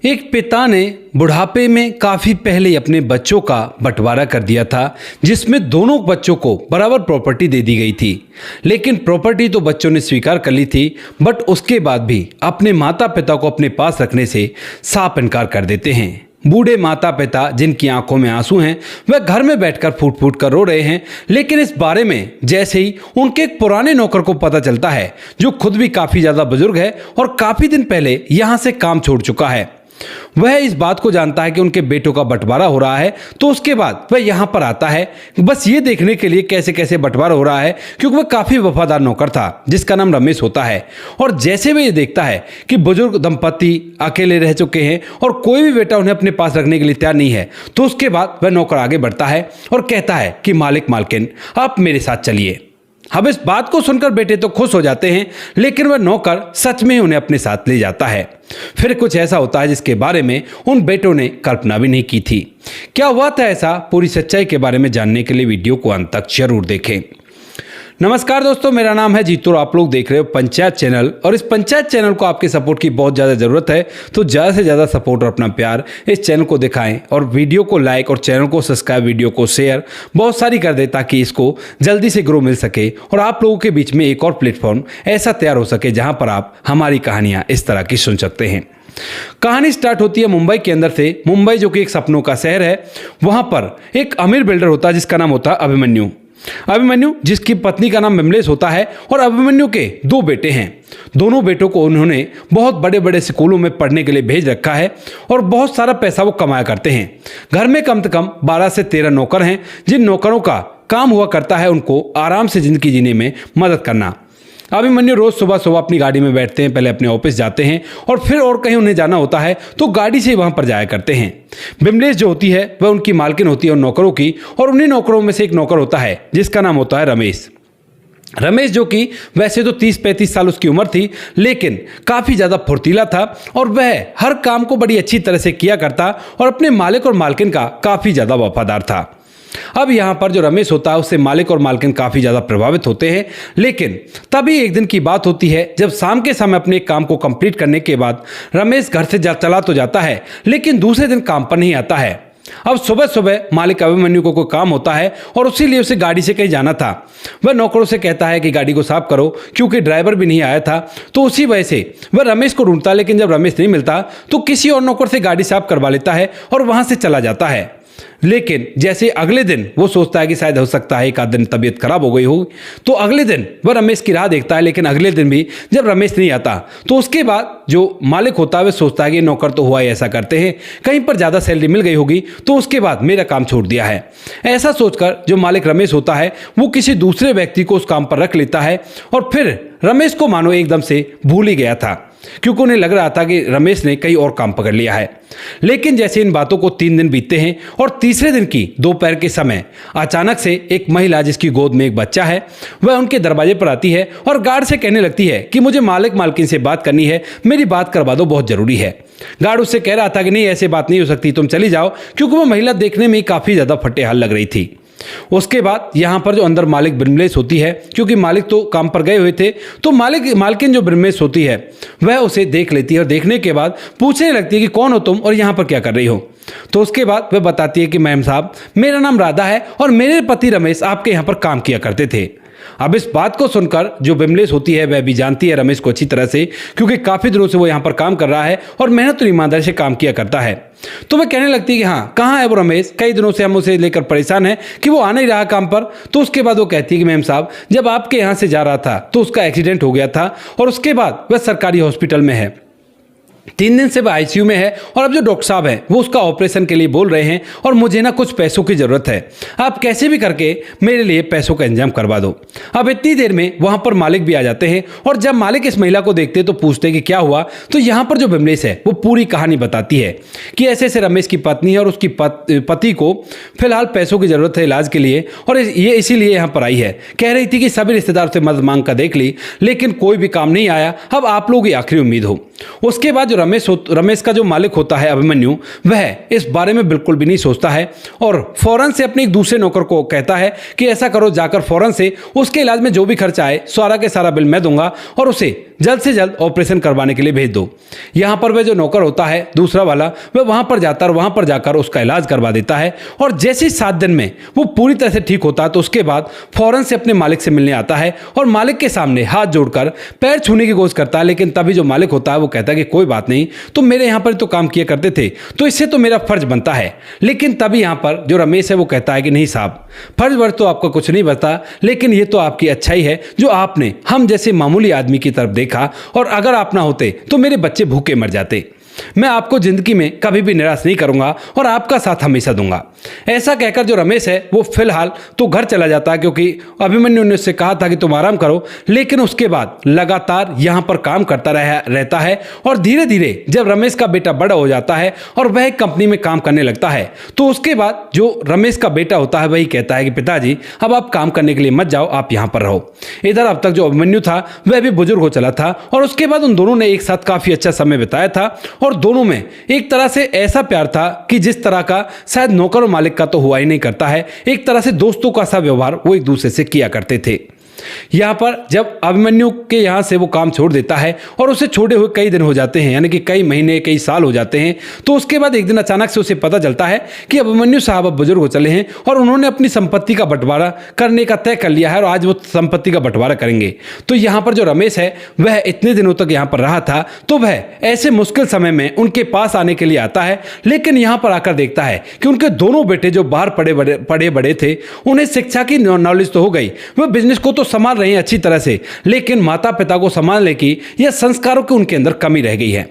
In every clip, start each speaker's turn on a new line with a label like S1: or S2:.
S1: एक पिता ने बुढ़ापे में काफी पहले अपने बच्चों का बंटवारा कर दिया था, जिसमें दोनों बच्चों को बराबर प्रॉपर्टी दे दी गई थी। लेकिन प्रॉपर्टी तो बच्चों ने स्वीकार कर ली थी, बट उसके बाद भी अपने माता पिता को अपने पास रखने से साफ इनकार कर देते हैं। बूढ़े माता पिता जिनकी आंखों में आंसू हैं, वह घर में बैठकर फूट फूट कर रो रहे हैं। लेकिन इस बारे में जैसे ही उनके एक पुराने नौकर को पता चलता है, जो खुद भी काफी ज्यादा बुजुर्ग है और काफी दिन पहले यहां से काम छोड़ चुका है, वह इस बात को जानता है कि उनके बेटों का बंटवारा हो रहा है, तो उसके बाद वह यहाँ पर आता है बस ये देखने के लिए कैसे कैसे बंटवारा हो रहा है, क्योंकि वह काफी वफादार नौकर था जिसका नाम रमेश होता है। और जैसे वह ये देखता है कि बुजुर्ग दंपति अकेले रह चुके हैं और कोई भी बेटा उन्हें अपने पास रखने के लिए तैयार नहीं है, तो उसके बाद वह नौकर आगे बढ़ता है और कहता है कि मालिक मालकिन आप मेरे साथ चलिए। अब इस बात को सुनकर बेटे तो खुश हो जाते हैं, लेकिन वह नौकर सच में उन्हें अपने साथ ले जाता है। फिर कुछ ऐसा होता है जिसके बारे में उन बेटों ने कल्पना भी नहीं की थी। क्या हुआ था ऐसा, पूरी सच्चाई के बारे में जानने के लिए वीडियो को अंत तक जरूर देखें। नमस्कार दोस्तों, मेरा नाम है जीतू और आप लोग देख रहे हो पंचायत चैनल। और इस पंचायत चैनल को आपके सपोर्ट की बहुत ज़्यादा ज़रूरत है, तो ज़्यादा से ज़्यादा सपोर्ट और अपना प्यार इस चैनल को दिखाएं और वीडियो को लाइक और चैनल को सब्सक्राइब, वीडियो को शेयर बहुत सारी कर दें, ताकि इसको जल्दी से ग्रो मिल सके और आप लोगों के बीच में एक और प्लेटफॉर्म ऐसा तैयार हो सके जहाँ पर आप हमारी कहानियाँ इस तरह की सुन सकते हैं। कहानी स्टार्ट होती है मुंबई के अंदर से। मुंबई जो कि एक सपनों का शहर है, वहाँ पर एक अमीर बिल्डर होता है जिसका नाम होता है अभिमन्यु, जिसकी पत्नी का नाम विमलेश होता है। और अभिमन्यु के दो बेटे हैं। दोनों बेटों को उन्होंने बहुत बड़े बड़े स्कूलों में पढ़ने के लिए भेज रखा है और बहुत सारा पैसा वो कमाया करते हैं। घर में कम से कम 12 से 13 नौकर हैं, जिन नौकरों का काम हुआ करता है उनको आराम से जिंदगी जीने में मदद करना। अभिमन्यु रोज सुबह सुबह अपनी गाड़ी में बैठते हैं, पहले अपने ऑफिस जाते हैं और फिर और कहीं उन्हें जाना होता है तो गाड़ी से वहां पर जाया करते हैं। विमलेश जो होती है वह उनकी मालकिन होती है उन नौकरों की, और उन्हीं नौकरों में से एक नौकर होता है जिसका नाम होता है रमेश, जो कि वैसे तो 30-35 साल उसकी उम्र थी, लेकिन काफ़ी ज़्यादा फुर्तीला था और वह हर काम को बड़ी अच्छी तरह से किया करता और अपने मालिक और मालकिन का काफ़ी ज़्यादा वफादार था। अब यहाँ पर जो रमेश होता है उससे मालिक और मालकिन काफ़ी ज़्यादा प्रभावित होते हैं। लेकिन तभी एक दिन की बात होती है जब शाम के समय अपने काम को कंप्लीट करने के बाद रमेश घर से चला तो जाता है, लेकिन दूसरे दिन काम पर नहीं आता है। अब सुबह सुबह मालिक अभिमन्यु को कोई काम होता है और उसी लिए उसे गाड़ी से कहीं जाना था। वह नौकरों से कहता है कि गाड़ी को साफ करो, क्योंकि ड्राइवर भी नहीं आया था। तो उसी वजह से वह रमेश को ढूंढता, लेकिन जब रमेश नहीं मिलता तो किसी और नौकर से गाड़ी साफ करवा लेता है और वहां से चला जाता है। लेकिन जैसे अगले दिन वो सोचता है कि शायद हो सकता है एक आध दिन तबीयत खराब हो गई हो, तो अगले दिन वह रमेश की राह देखता है। लेकिन अगले दिन भी जब रमेश नहीं आता तो उसके बाद जो मालिक होता है वह सोचता है कि नौकर तो हुआ ही ऐसा करते हैं, कहीं पर ज़्यादा सैलरी मिल गई होगी तो उसके बाद मेरा काम छोड़ दिया है। ऐसा सोचकर जो मालिक रमेश होता है वो किसी दूसरे व्यक्ति को उस काम पर रख लेता है और फिर रमेश को मानो एकदम से भूल ही गया था, क्योंकि उन्हें लग रहा था कि रमेश ने कहीं और काम पकड़ लिया है। लेकिन जैसे इन बातों को 3 दिन बीतते हैं और तीसरे दिन की दोपहर के समय अचानक से एक महिला जिसकी गोद में एक बच्चा है, वह उनके दरवाजे पर आती है और गार्ड से कहने लगती है कि मुझे मालिक मालकिन से बात करनी है, मेरी बात करवा दो, बहुत जरूरी है। गार्ड उससे कह रहा था कि नहीं, ऐसे बात नहीं हो सकती, तुम चली जाओ, क्योंकि वो महिला देखने में काफ़ी ज़्यादा फटेहाल लग रही थी। उसके बाद यहाँ पर जो अंदर मालिक विमलेश होती है, क्योंकि मालिक तो काम पर गए हुए थे, तो मालकिन जो विमलेश होती है वह उसे देख लेती है और देखने के बाद पूछने लगती है कि कौन हो तुम और यहाँ पर क्या कर रही हो। तो उसके बाद वह बताती है कि मैम साहब, मेरा नाम राधा है और मेरे पति रमेश आपके यहाँ पर काम किया करते थे। अब इस बात को सुनकर जो विमलेश होती है वह भी जानती है रमेश को अच्छी तरह से, क्योंकि काफ़ी दिनों से वो यहाँ पर काम कर रहा है और मेहनत और ईमानदारी से काम किया करता है। तो वह कहने लगती है कि हाँ, कहाँ है वो रमेश, कई दिनों से हम उसे लेकर परेशान हैं कि वो आ नहीं रहा काम पर। तो उसके बाद वो कहती है कि मैम साहब, जब आपके यहाँ से जा रहा था तो उसका एक्सीडेंट हो गया था और उसके बाद वह सरकारी हॉस्पिटल में है, 3 दिन से वह आईसीयू में है और अब जो डॉक्टर साहब हैं वो उसका ऑपरेशन के लिए बोल रहे हैं और मुझे ना कुछ पैसों की ज़रूरत है, आप कैसे भी करके मेरे लिए पैसों का इंतजाम करवा दो। अब इतनी देर में वहाँ पर मालिक भी आ जाते हैं और जब मालिक इस महिला को देखते तो पूछते कि क्या हुआ। तो यहाँ पर जो विमलेश है वो पूरी कहानी बताती है कि ऐसे ऐसे रमेश की पत्नी है और उसकी पति को फिलहाल पैसों की ज़रूरत है इलाज के लिए, और ये इसीलिए यहाँ पर आई है। कह रही थी कि सभी रिश्तेदार से मदद मांग कर देख ली, लेकिन कोई भी काम नहीं आया, अब आप लोग ही आखिरी उम्मीद हो। उसके बाद जो रमेश का जो मालिक होता है अभिमन्यु, वह इस बारे में बिल्कुल भी नहीं सोचता है और फौरन से अपने एक दूसरे नौकर को कहता है कि ऐसा करो, जाकर फौरन से उसके इलाज में जो भी खर्चा आए सारा के सारा बिल मैं दूंगा और उसे जल्द से जल्द ऑपरेशन करवाने के लिए भेज दो। यहाँ पर वह जो नौकर होता है दूसरा वाला, वह वहाँ पर जाता है और वहाँ पर जाकर उसका इलाज करवा देता है। और जैसे ही 7 दिन में वो पूरी तरह से ठीक होता है तो उसके बाद फौरन से अपने मालिक से मिलने आता है और मालिक के सामने हाथ जोड़कर पैर छूने की कोशिश करता है। लेकिन तभी जो मालिक होता है वो कहता है कि कोई बात नहीं, तुम मेरे यहाँ पर तो काम किया करते थे तो इससे तो मेरा फर्ज बनता है। लेकिन तभी यहाँ पर जो रमेश है वो कहता है कि नहीं साहब, फर्ज वर्ज तो आपका कुछ नहीं बनता, लेकिन ये तो आपकी अच्छाई है जो आपने हम जैसे मामूली आदमी की तरफ देखा, और अगर आप ना होते तो मेरे बच्चे भूखे मर जाते। मैं आपको जिंदगी में कभी भी निराश नहीं करूंगा और आपका साथ हमेशा दूंगा। ऐसा कहकर जो रमेश है वो फिलहाल तो घर चला जाता है, क्योंकि अभिमन्यु ने उससे कहा था कि तुम आराम करो। लेकिन उसके बाद लगातार यहाँ पर काम करता रहता है और धीरे धीरे जब रमेश का बेटा बड़ा हो जाता है और वह एक कंपनी में काम करने लगता है तो उसके बाद जो रमेश का बेटा होता है वही कहता है कि पिताजी अब आप काम करने के लिए मत जाओ, आप यहाँ पर रहो। इधर अब तक जो अभिमन्यु था वह भी बुजुर्ग हो चला था और उसके बाद उन दोनों ने एक साथ काफी अच्छा समय बिताया था और दोनों में एक तरह से ऐसा प्यार था कि जिस तरह का शायद नौकर और मालिक का तो हुआ ही नहीं करता है। एक तरह से दोस्तों का सा व्यवहार वो एक दूसरे से किया करते थे। यहाँ पर जब अभिमन्यु के यहाँ से वो काम छोड़ देता है और उसे छोड़े हुए कई दिन हो जाते हैं, यानी कि कई महीने कई साल हो जाते हैं, तो उसके बाद एक दिन अचानक से उसे पता चलता है कि अभिमन्यु साहब अब बुजुर्ग हो चले हैं और उन्होंने अपनी संपत्ति का बंटवारा करने का तय कर लिया है और आज वो संपत्ति का बंटवारा करेंगे। तो यहाँ पर जो रमेश है वह इतने दिनों तक यहाँ पर रहा था तो वह ऐसे मुश्किल समय में उनके पास आने के लिए आता है। लेकिन यहाँ पर आकर देखता है कि उनके दोनों बेटे जो बाहर पढ़े बड़े थे, उन्हें शिक्षा की नॉलेज तो हो गई, वह बिजनेस को तो संभाल रहे हैं अच्छी तरह से, लेकिन माता पिता को संभालने की या संस्कारों की उनके अंदर कमी रह गई है।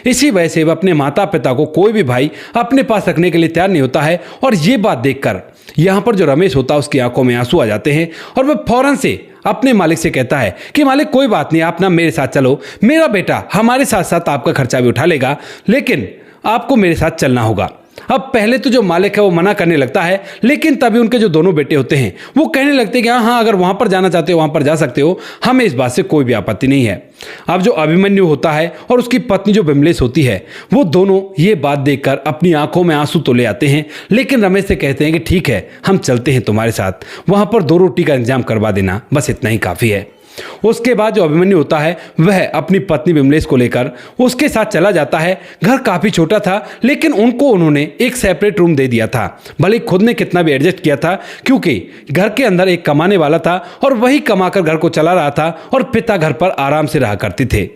S1: इसी वजह से वह अपने माता पिता को कोई भी भाई अपने पास रखने के लिए तैयार नहीं होता है। और ये बात देखकर यहाँ पर जो रमेश होता है उसकी आंखों में आंसू आ जाते हैं और वह फौरन से अपने मालिक से कहता है कि मालिक कोई बात नहीं, आप ना मेरे साथ चलो, मेरा बेटा हमारे साथ साथ आपका खर्चा भी उठा लेगा, लेकिन आपको मेरे साथ चलना होगा। अब पहले तो जो मालिक है वो मना करने लगता है, लेकिन तभी उनके जो दोनों बेटे होते हैं वो कहने लगते हैं कि हाँ अगर वहां पर जाना चाहते हो वहां पर जा सकते हो, हमें इस बात से कोई भी आपत्ति नहीं है। अब जो अभिमन्यु होता है और उसकी पत्नी जो बिमलेश होती है वो दोनों ये बात देखकर अपनी आंखों में आंसू तो ले आते हैं, लेकिन रमेश से कहते हैं कि ठीक है हम चलते हैं तुम्हारे साथ, वहां पर 2 रोटी का इंतजाम करवा देना, बस इतना ही काफी है। उसके बाद जो अभिमन्यु होता है वह अपनी पत्नी बिमलेश को लेकर उसके साथ चला जाता है। घर काफी छोटा था लेकिन उनको उन्होंने एक सेपरेट रूम दे दिया था, भले खुद ने कितना भी एडजस्ट किया था, क्योंकि घर के अंदर एक कमाने वाला था और वही कमाकर घर को चला रहा था और पिता घर पर आराम से रहा करते थे।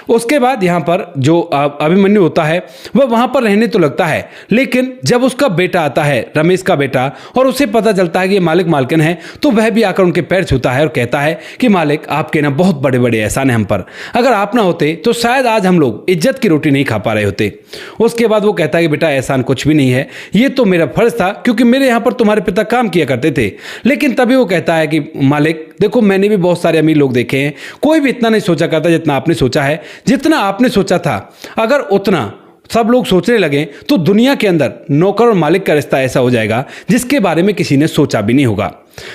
S1: उसके बाद यहाँ पर जो अभिमन्यु होता है वह वहां पर रहने तो लगता है, लेकिन जब उसका बेटा आता है रमेश का बेटा और उसे पता चलता है कि ये मालिक मालकिन है तो वह भी आकर उनके पैर छूता है और कहता है कि मालिक आपके ना बहुत बड़े बड़े एहसान है हम पर, अगर आप ना होते तो शायद आज हम लोग इज्जत की रोटी नहीं खा पा रहे होते। उसके बाद वो कहता है कि बेटा एहसान कुछ भी नहीं है, ये तो मेरा फर्ज था क्योंकि मेरे यहाँ पर तुम्हारे पिता काम किया करते थे। लेकिन तभी वो कहता है कि मालिक देखो मैंने भी बहुत सारे अमीर लोग देखे हैं, कोई भी इतना नहीं सोचा करता जितना आपने सोचा है, जितना आपने सोचा था अगर उतना सब लोग सोचने लगे तो दुनिया के अंदर नौकर और मालिक का रिश्ता ऐसा हो जाएगा जिसके बारे में किसी ने सोचा भी नहीं होगा।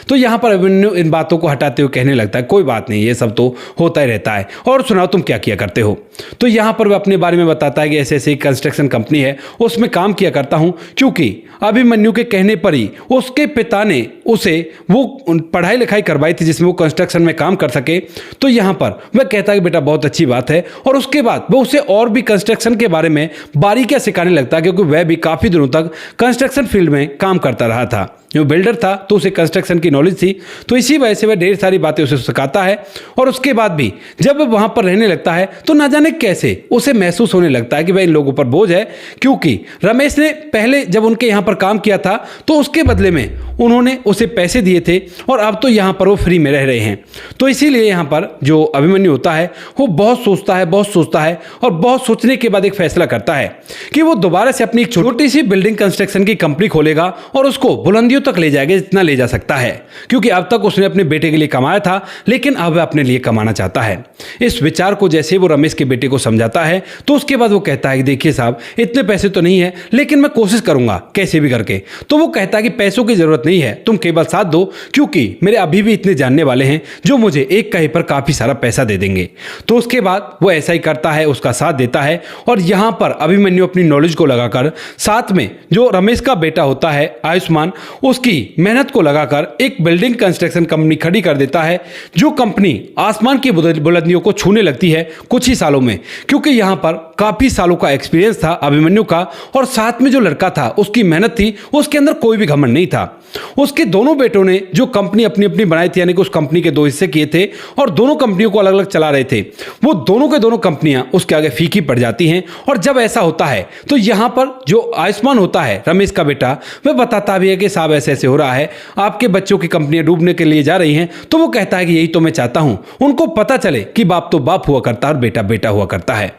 S1: तो यहाँ पर अभिमन्यु इन बातों को हटाते हुए कहने लगता है कोई बात नहीं, ये सब तो होता ही रहता है, और सुनाओ तुम क्या किया करते हो। तो यहाँ पर वह अपने बारे में बताता है कि ऐसे ऐसे कंस्ट्रक्शन कंपनी है उसमें काम किया करता हूँ, क्योंकि अभिमन्यु के कहने पर ही उसके पिता ने उसे वो पढ़ाई लिखाई करवाई थी जिसमें वो कंस्ट्रक्शन में काम कर सके। तो यहाँ पर वह कहता है कि बेटा बहुत अच्छी बात है, और उसके बाद वह उसे और भी कंस्ट्रक्शन के बारे में बारीकियां सिखाने लगता है, क्योंकि वह भी काफ़ी दिनों तक कंस्ट्रक्शन फील्ड में काम करता रहा था। जो बिल्डर था तो उसे कंस्ट्रक्शन की नॉलेज थी, तो इसी वजह से वह ढेर सारी बातें उसे सिखाता है। और उसके बाद भी जब वह वहां पर रहने लगता है तो ना जाने कैसे उसे महसूस होने लगता है कि वह इन लोगों पर बोझ है, क्योंकि रमेश ने पहले जब उनके यहाँ पर काम किया था तो उसके बदले में उन्होंने उसे पैसे दिए थे और अब तो यहाँ पर वो फ्री में रह रहे हैं। तो इसीलिए यहाँ पर जो अभिमन्यु होता है वो बहुत सोचता है और बहुत सोचने के बाद एक फैसला करता है कि वो दोबारा से अपनी एक छोटी सी बिल्डिंग कंस्ट्रक्शन की कंपनी खोलेगा और उसको बुलंदियों तक ले जाएगा जितना ले जा सकता है, क्योंकि अब तक उसने अपने बेटे के लिए कमाया था लेकिन अब वह अपने लिए कमाना चाहता है। इस विचार को जैसे वो रमेश के बेटे को समझाता है तो उसके बाद वो कहता है कि देखिए साहब इतने पैसे तो नहीं है लेकिन मैं कोशिश करूंगा कैसे भी करके। तो वो कहता है कि पैसों की जरूरत नहीं है, तुम केवल साथ दो, क्योंकि मेरे अभी भी इतने जानने वाले हैं जो मुझे एक कहे पर काफी सारा पैसा दे देंगे। तो उसके बाद वो ऐसा ही करता है, उसका साथ देता है। और यहाँ पर अभिमन्यु अपनी नॉलेज को लगाकर साथ में जो रमेश का बेटा होता है आयुष्मान, उसकी मेहनत को लगाकर एक बिल्डिंग कंस्ट्रक्शन कंपनी खड़ी कर देता है, जो कंपनी आसमान की बुलंदियों को छूने लगती है कुछ ही सालों में, क्योंकि यहाँ पर काफी सालों का एक्सपीरियंस था अभिमन्यु का, और साथ में जो लड़का था उसकी मेहनत थी, उसके अंदर कोई भी घमंड नहीं था। उसके दोनों बेटों ने जो कंपनी अपनी अपनी बनाई थी, यानी कि उस कंपनी के दो हिस्से किए थे और दोनों कंपनियों को अलग अलग चला रहे थे, वो दोनों के दोनों कंपनियां उसके आगे फीकी पड़ जाती हैं। और जब ऐसा होता है तो यहां पर जो आयुष्मान होता है रमेश का बेटा, वह बताता भी है कि साहब ऐसे ऐसे हो रहा है, आपके बच्चों की कंपनियां डूबने के लिए जा रही हैं। तो वो कहता है कि यही तो मैं चाहता हूं, उनको पता चले कि बाप तो बाप हुआ करता है और बेटा बेटा हुआ करता है।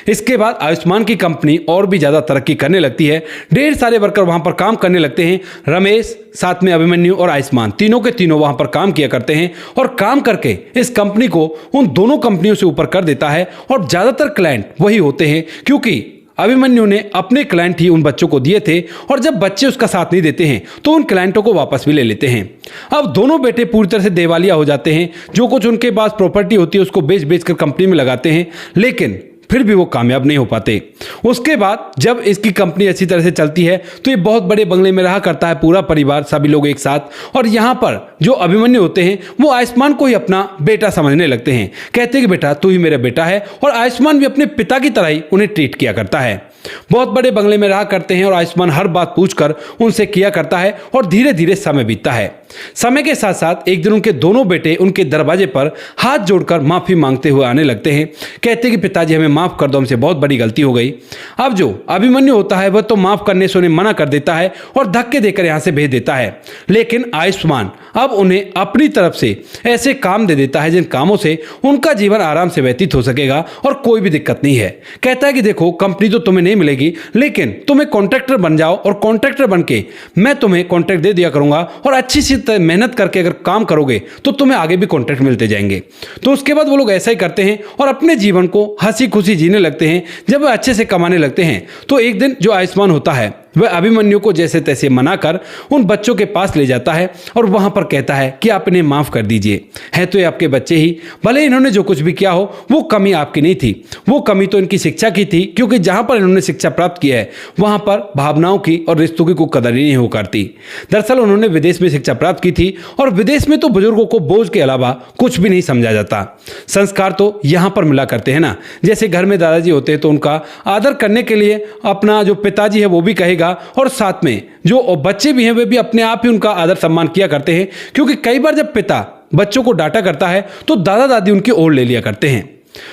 S1: इसके बाद आयुष्मान की कंपनी और भी ज्यादा तरक्की करने लगती है, ढेर सारे वर्कर वहां पर काम करने लगते हैं। रमेश, साथ में अभिमन्यु और आयुष्मान, तीनों के तीनों वहां पर काम किया करते हैं और काम करके इस कंपनी को उन दोनों कंपनियों से ऊपर कर देता है। और ज्यादातर क्लाइंट वही होते हैं, क्योंकि अभिमन्यु ने अपने क्लाइंट ही उन बच्चों को दिए थे, और जब बच्चे उसका साथ नहीं देते हैं तो उन क्लाइंटों को वापस भी ले लेते हैं। अब दोनों बेटे पूरी तरह से देवालिया हो जाते हैं, जो कुछ उनके पास प्रॉपर्टी होती है उसको बेच बेच कर कंपनी में लगाते हैं, लेकिन फिर भी वो कामयाब नहीं हो पाते। उसके बाद जब इसकी कंपनी अच्छी तरह से चलती है तो ये बहुत बड़े बंगले में रहा करता है पूरा परिवार, सभी लोग एक साथ। और यहाँ पर जो अभिमन्यु होते हैं वो आयुष्मान को ही अपना बेटा समझने लगते हैं, कहते हैं कि बेटा तू ही मेरा बेटा है, और आयुष्मान भी अपने पिता की तरह ही उन्हें ट्रीट किया करता है। बहुत बड़े बंगले में रहा करते हैं और आयुष्मान हर बात पूछकर उनसे किया करता है, और धीरे धीरे समय बीतता है। समय के साथ साथ एक दिन उनके दोनों बेटे उनके दरवाजे पर हाथ जोड़कर माफी मांगते हुए आने लगते हैं, कहते हैं कि पिताजी हमें माफ कर दो, हमसे बहुत बड़ी गलती हो गई। अब जो अभिमन्यु होता है वह तो माफ करने से उन्हें मना कर देता है और धक्के देकर यहां से भेज देता है, लेकिन आयुष्मान अब उन्हें अपनी तरफ से ऐसे काम दे देता है जिन कामों से उनका जीवन आराम से व्यतीत हो सकेगा और कोई भी दिक्कत नहीं है। कहता है कि देखो कंपनी तो तुम्हें नहीं मिलेगी, लेकिन तुम्हें कॉन्ट्रैक्टर बन जाओ, और कॉन्ट्रैक्टर बन के मैं तुम्हें कॉन्ट्रैक्ट दे दिया करूंगा, और अच्छी सी मेहनत करके अगर काम करोगे तो तुम्हें आगे भी कॉन्ट्रैक्ट मिलते जाएंगे। तो उसके बाद वो लोग ऐसा ही करते हैं और अपने जीवन को हंसी खुशी जीने लगते हैं। जब वो अच्छे से कमाने लगते हैं तो एक दिन जो आयुष्मान होता है वह अभिमन्यु को जैसे तैसे मनाकर उन बच्चों के पास ले जाता है और वहां पर कहता है कि आप इन्हें माफ कर दीजिए, है तो ये आपके बच्चे ही, भले इन्होंने जो कुछ भी किया हो वो कमी आपकी नहीं थी, वो कमी तो इनकी शिक्षा की थी, क्योंकि जहां पर इन्होंने शिक्षा प्राप्त की है वहां पर भावनाओं की और रिश्तों की कोई कदर नहीं हो करती। दरअसल उन्होंने विदेश में शिक्षा प्राप्त की थी, और विदेश में तो बुजुर्गों को बोझ के अलावा कुछ भी नहीं समझा जाता। संस्कार तो यहाँ पर मिला करते हैं ना, जैसे घर में दादाजी होते हैं तो उनका आदर करने के लिए अपना जो पिताजी है वो भी कहेगा, और साथ में जो बच्चे भी हैं वे भी अपने आप ही उनका आदर सम्मान किया करते हैं, क्योंकि कई बार जब पिता बच्चों को डांटा करता है तो दादा दादी उनकी ओर ले लिया करते हैं।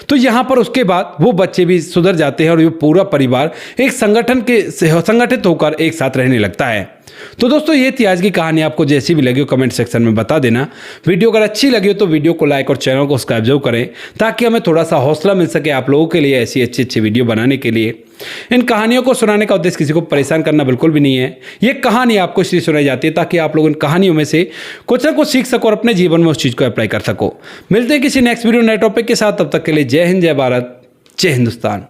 S1: तो यहाँ पर उसके बाद वो बच्चे भी सुधर जाते हैं और ये पूरा परिवार एक संगठित होकर एक साथ रहने लगता है। तो दोस्तों ये थी आज की कहानी, आपको जैसी भी लगी हो कमेंट सेक्शन में बता देना। वीडियो अगर अच्छी लगी हो तो वीडियो को लाइक और चैनल को सब्सक्राइब जरूर करें, ताकि हमें थोड़ा सा हौसला मिल सके आप लोगों के लिए ऐसी अच्छी वीडियो बनाने के लिए। इन कहानियों को सुनाने का उद्देश्य किसी को परेशान करना बिल्कुल भी नहीं है। ये कहानी आपको इसलिए सुनाई जाती है ताकि आप लोग इन कहानियों में से कुछ ना कुछ सीख सको और अपने जीवन में उस चीज़ को अप्लाई कर सको। मिलते हैं किसी नेक्स्ट वीडियो नए टॉपिक के साथ, तब तक के लिए जय हिंद, जय भारत, जय हिंदुस्तान।